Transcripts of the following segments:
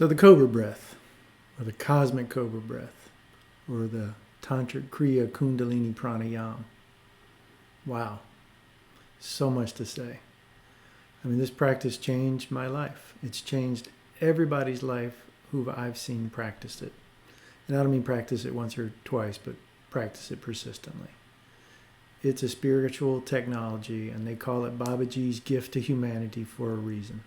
So the Cobra Breath, or the Cosmic Cobra Breath, or the Tantric Kriya Kundalini Pranayama. Wow, so much to say. I mean, this practice changed my life. It's changed everybody's life who I've seen practice it. And I don't mean practice it once or twice, but practice it persistently. It's a spiritual technology, and they call it Babaji's gift to humanity for a reason.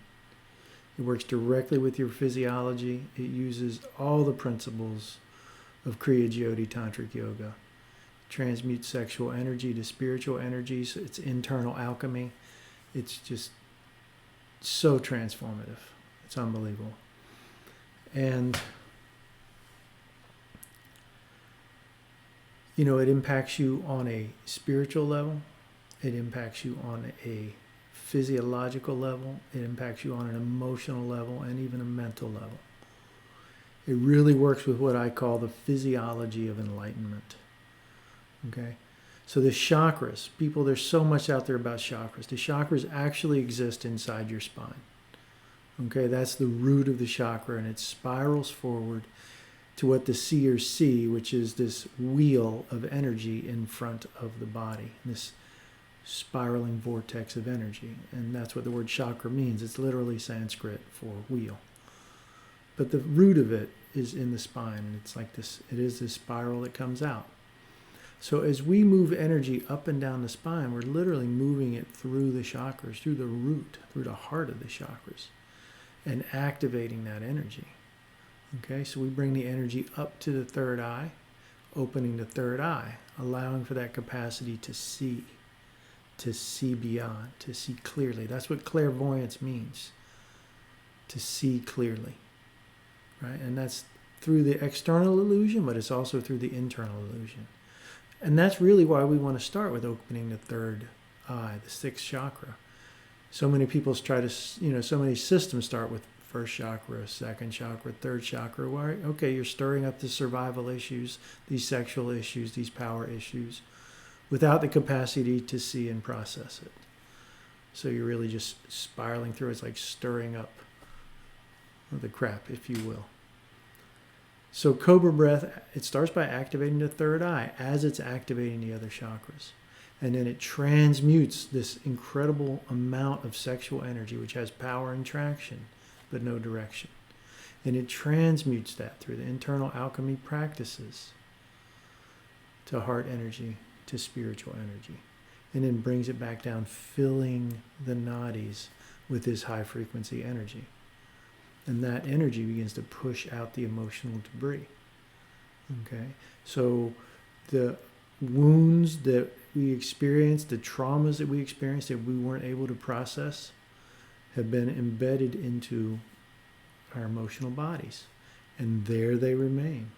It works directly with your physiology. It uses all the principles of Kriya Jyoti Tantric Yoga. It transmutes sexual energy to spiritual energies. It's internal alchemy. It's just so transformative. It's unbelievable. And, you know, it impacts you on a spiritual level. It impacts you on a physiological level. It impacts you on an emotional level and even a mental level. It really works with what I call the physiology of enlightenment. Okay? So the chakras, people, there's so much out there about chakras. The chakras actually exist inside your spine. Okay, that's the root of the chakra, and it spirals forward to what the seers see, which is this wheel of energy in front of the body, this spiraling vortex of energy. And that's what the word chakra means. It's literally Sanskrit for wheel. But the root of it is in the spine, and it's like this, it is this spiral that comes out. So as we move energy up and down the spine, we're literally moving it through the chakras, through the root, through the heart of the chakras, and activating that energy. Okay, so we bring the energy up to the third eye, opening the third eye, allowing for that capacity to see beyond, to see clearly. That's what clairvoyance means, to see clearly, right? And that's through the external illusion, but it's also through the internal illusion. And that's really why we want to start with opening the third eye, the sixth chakra. So many people try to, so many systems start with first chakra, second chakra, third chakra. Why? Okay, you're stirring up the survival issues, these sexual issues, these power issues, without the capacity to see and process it. So you're really just spiraling through. It's like stirring up the crap, if you will. So Cobra Breath, it starts by activating the third eye as it's activating the other chakras. And then it transmutes this incredible amount of sexual energy, which has power and traction, but no direction. And it transmutes that through the internal alchemy practices to heart energy, to spiritual energy. And then brings it back down, filling the nadis with this high frequency energy. And that energy begins to push out the emotional debris. Okay? So the wounds that we experienced, the traumas that we experienced that we weren't able to process, have been embedded into our emotional bodies. And there they remain,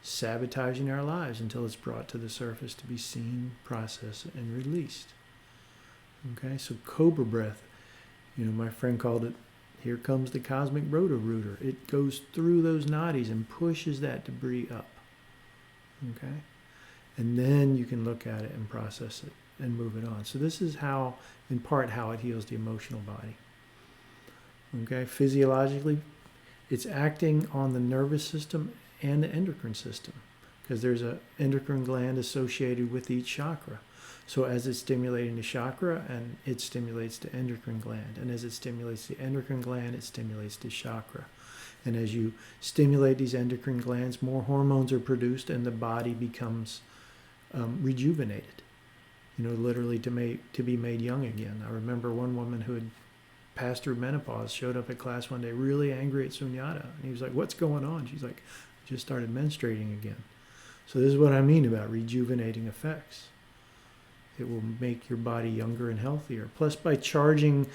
sabotaging our lives until it's brought to the surface to be seen, processed, and released. Okay? So Cobra Breath, my friend called it, here comes the cosmic roto-rooter. It goes through those nadis and pushes that debris up. Okay? And then you can look at it and process it and move it on. So this is how, in part, how it heals the emotional body. Okay? Physiologically, it's acting on the nervous system and the endocrine system, because there's an endocrine gland associated with each chakra. So as it's stimulating the chakra, and it stimulates the endocrine gland. And as it stimulates the endocrine gland, it stimulates the chakra. And as you stimulate these endocrine glands, more hormones are produced and the body becomes rejuvenated. Literally to be made young again. I remember one woman who had passed through menopause showed up at class one day really angry at Sunyata. And he was like, "What's going on?" She's like, "I just started menstruating again." So this is what I mean about rejuvenating effects. It will make your body younger and healthier. Plus, by charging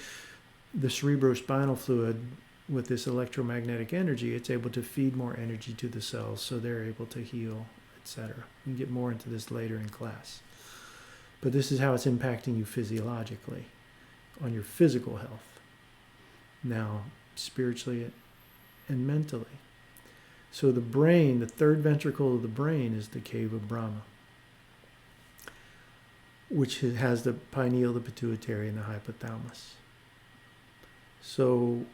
the cerebrospinal fluid with this electromagnetic energy, it's able to feed more energy to the cells, so they're able to heal, etc. We can get more into this later in class. But this is how it's impacting you physiologically, on your physical health. Now, spiritually and mentally. So the brain, the third ventricle of the brain, is the cave of Brahma, which has the pineal, the pituitary, and the hypothalamus. So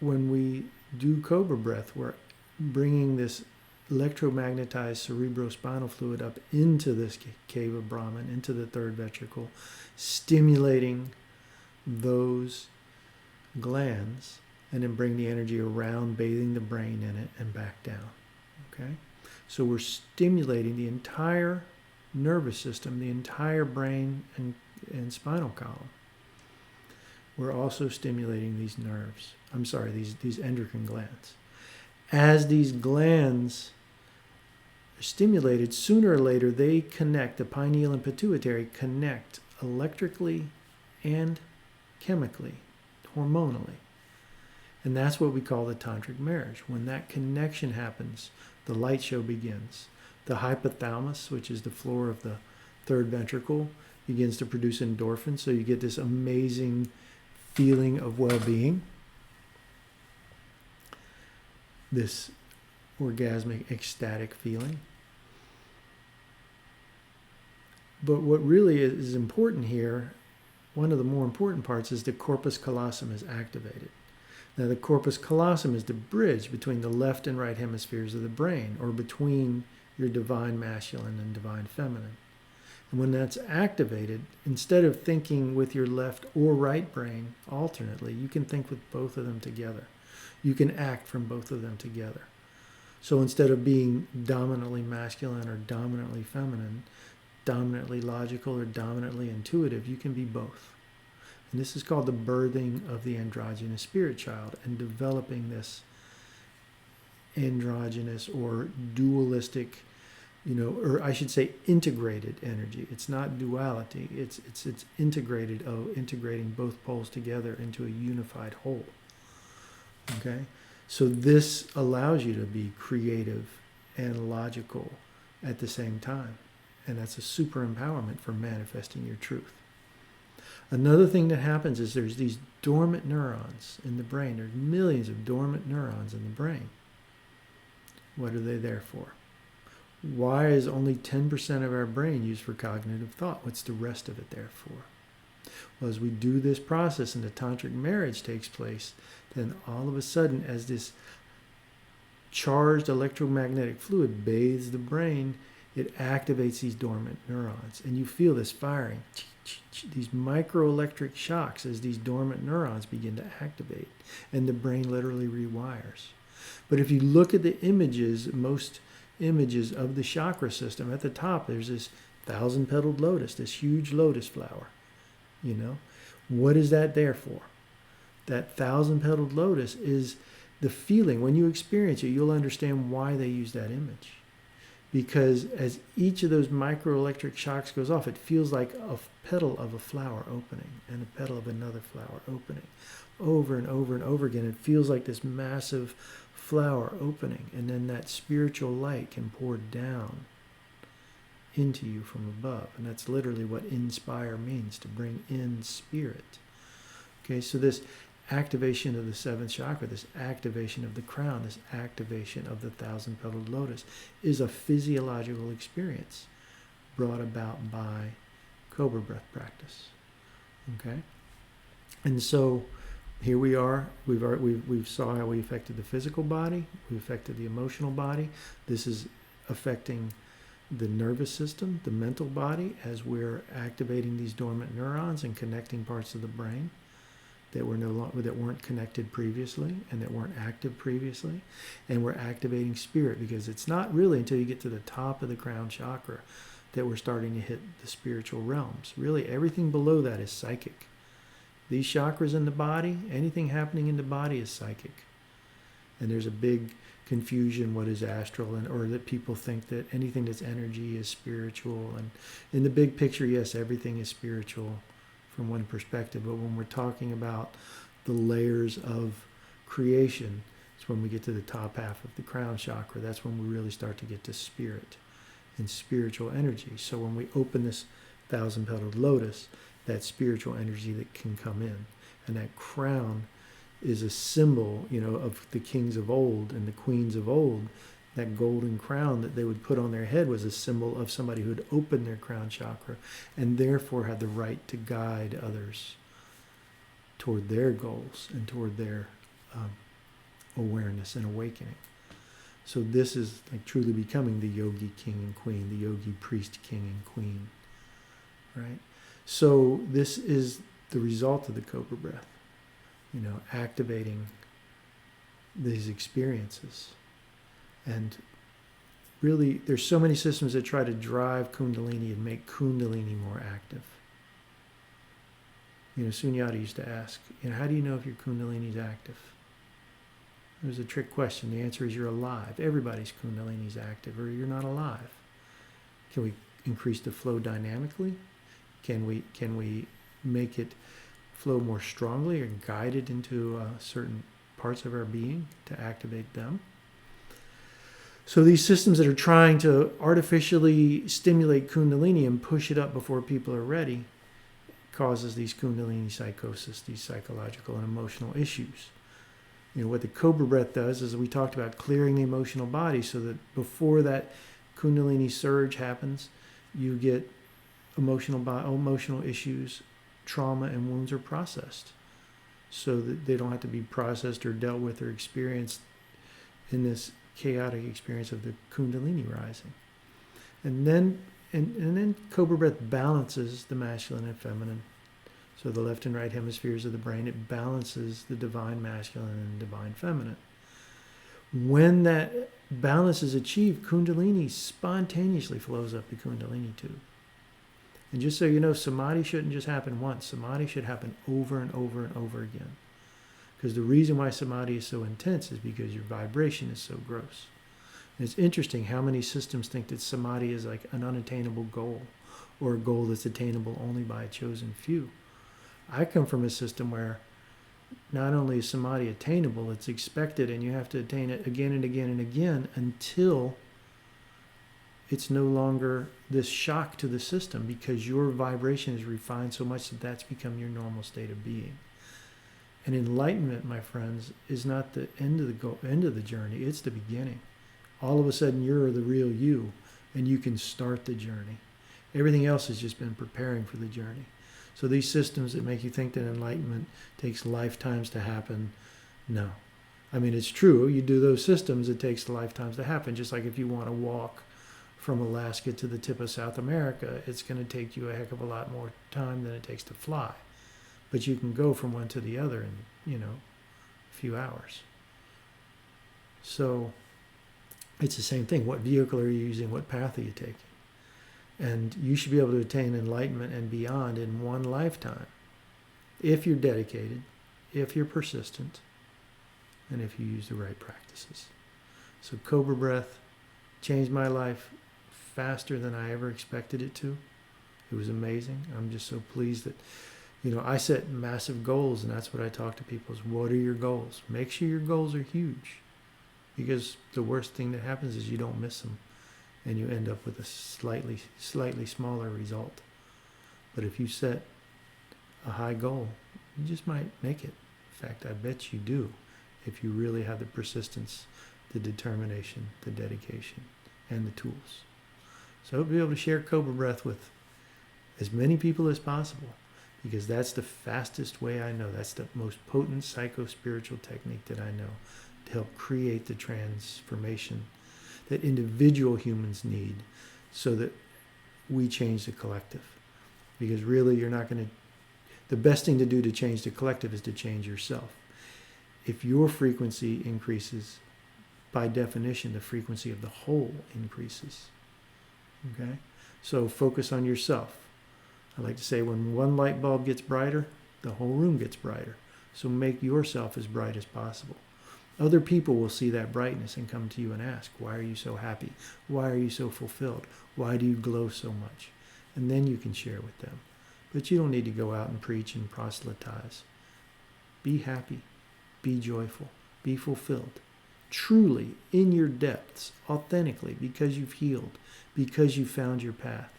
when we do Cobra Breath, we're bringing this electromagnetized cerebrospinal fluid up into this cave of Brahman, into the third ventricle, stimulating those glands, and then bring the energy around, bathing the brain in it, and back down. Okay? So we're stimulating the entire nervous system, the entire brain and spinal column. We're also stimulating these nerves. These endocrine glands. As these glands are stimulated, sooner or later they connect, the pineal and pituitary connect electrically and chemically, hormonally. And that's what we call the tantric marriage. When that connection happens, the light show begins. The hypothalamus, which is the floor of the third ventricle, begins to produce endorphins, so you get this amazing feeling of well-being, this orgasmic, ecstatic feeling. But what really is important here, one of the more important parts, is the corpus callosum is activated. Now, the corpus callosum is the bridge between the left and right hemispheres of the brain, or between your divine masculine and divine feminine. And when that's activated, instead of thinking with your left or right brain alternately, you can think with both of them together. You can act from both of them together. So instead of being dominantly masculine or dominantly feminine, dominantly logical or dominantly intuitive, you can be both. And this is called the birthing of the androgynous spirit child, and developing this androgynous or dualistic, or I should say integrated energy. It's not duality, it's integrated, integrating both poles together into a unified whole. Okay? So this allows you to be creative and logical at the same time. And that's a super empowerment for manifesting your truth. Another thing that happens is there's these dormant neurons in the brain. There's millions of dormant neurons in the brain. What are they there for? Why is only 10% of our brain used for cognitive thought? What's the rest of it there for? Well, as we do this process and the tantric marriage takes place, then all of a sudden, as this charged electromagnetic fluid bathes the brain, it activates these dormant neurons. And you feel this firing, these microelectric shocks as these dormant neurons begin to activate. And the brain literally rewires. But if you look at the images, most images of the chakra system, at the top there's this 1,000-petaled lotus, this huge lotus flower. What is that there for? That 1,000-petaled lotus is the feeling. When you experience it, you'll understand why they use that image. Because as each of those microelectric shocks goes off, it feels like a petal of a flower opening and a petal of another flower opening. Over and over and over again, it feels like this massive flower opening. And then that spiritual light can pour down into you from above. And that's literally what inspire means, to bring in spirit. Okay, so this activation of the seventh chakra, this activation of the crown, this activation of the 1,000-petaled lotus is a physiological experience brought about by Cobra Breath practice. Okay? And so here we are. We've saw how we affected the physical body. We affected the emotional body. This is affecting the nervous system, the mental body, as we're activating these dormant neurons and connecting parts of the brain that weren't connected previously and that weren't active previously. And we're activating spirit, because it's not really until you get to the top of the crown chakra that we're starting to hit the spiritual realms. Really, everything below that is psychic. These chakras in the body, anything happening in the body is psychic. And there's a big confusion, what is astral, or that people think that anything that's energy is spiritual. And in the big picture, yes, everything is spiritual from one perspective, but when we're talking about the layers of creation, it's when we get to the top half of the crown chakra. That's when we really start to get to spirit and spiritual energy. So when we open this 1,000-petaled lotus, that spiritual energy that can come in, and that crown is a symbol, of the kings of old and the queens of old. That golden crown that they would put on their head was a symbol of somebody who had opened their crown chakra and therefore had the right to guide others toward their goals and toward their awareness and awakening. So this is like truly becoming the yogi king and queen, the yogi priest king and queen, right? So this is the result of the Cobra Breath, activating these experiences. And really, there's so many systems that try to drive Kundalini and make Kundalini more active. Sunyata used to ask, how do you know if your Kundalini is active? It was a trick question. The answer is you're alive. Everybody's Kundalini is active, or you're not alive. Can we increase the flow dynamically? Can we make it flow more strongly or guide it into certain parts of our being to activate them? So these systems that are trying to artificially stimulate Kundalini and push it up before people are ready causes these Kundalini psychosis, these psychological and emotional issues. What the Cobra Breath does is we talked about clearing the emotional body so that before that Kundalini surge happens, you get emotional issues, trauma and wounds are processed so that they don't have to be processed or dealt with or experienced in this chaotic experience of the Kundalini rising. And then Cobra Breath balances the masculine and feminine. So the left and right hemispheres of the brain, it balances the divine masculine and divine feminine. When that balance is achieved, Kundalini spontaneously flows up the Kundalini tube. And just so you know, Samadhi shouldn't just happen once. Samadhi should happen over and over and over again. Because the reason why Samadhi is so intense is because your vibration is so gross. And it's interesting how many systems think that Samadhi is like an unattainable goal, or a goal that's attainable only by a chosen few. I come from a system where not only is Samadhi attainable, it's expected, and you have to attain it again and again and again until it's no longer this shock to the system, because your vibration is refined so much that that's become your normal state of being. And enlightenment, my friends, is not the end of the journey, it's the beginning. All of a sudden you're the real you, and you can start the journey. Everything else has just been preparing for the journey. So these systems that make you think that enlightenment takes lifetimes to happen, no. I mean, it's true, you do those systems, it takes lifetimes to happen. Just like if you want to walk from Alaska to the tip of South America, it's going to take you a heck of a lot more time than it takes to fly. But you can go from one to the other in, a few hours. So it's the same thing. What vehicle are you using? What path are you taking? And you should be able to attain enlightenment and beyond in one lifetime, if you're dedicated, if you're persistent, and if you use the right practices. So Cobra Breath changed my life faster than I ever expected it to. It was amazing. I'm just so pleased that, I set massive goals, and that's what I talk to people is, what are your goals? Make sure your goals are huge, because the worst thing that happens is you don't miss them, and you end up with a slightly smaller result. But if you set a high goal, you just might make it. In fact, I bet you do, if you really have the persistence, the determination, the dedication, and the tools. So I hope you'll be able to share Cobra Breath with as many people as possible, because that's the fastest way I know. That's the most potent psycho-spiritual technique that I know to help create the transformation that individual humans need so that we change the collective. Because really, the best thing to do to change the collective is to change yourself. If your frequency increases, by definition, the frequency of the whole increases. Okay? So focus on yourself. I like to say when one light bulb gets brighter, the whole room gets brighter. So make yourself as bright as possible. Other people will see that brightness and come to you and ask, why are you so happy? Why are you so fulfilled? Why do you glow so much? And then you can share with them. But you don't need to go out and preach and proselytize. Be happy. Be joyful. Be fulfilled. Truly, in your depths, authentically, because you've healed, because you found your path,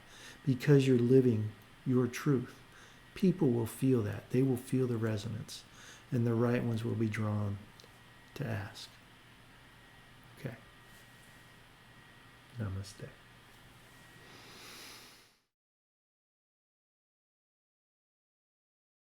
because you're living your truth. People will feel that. They will feel the resonance. And the right ones will be drawn to ask. Okay. Namaste.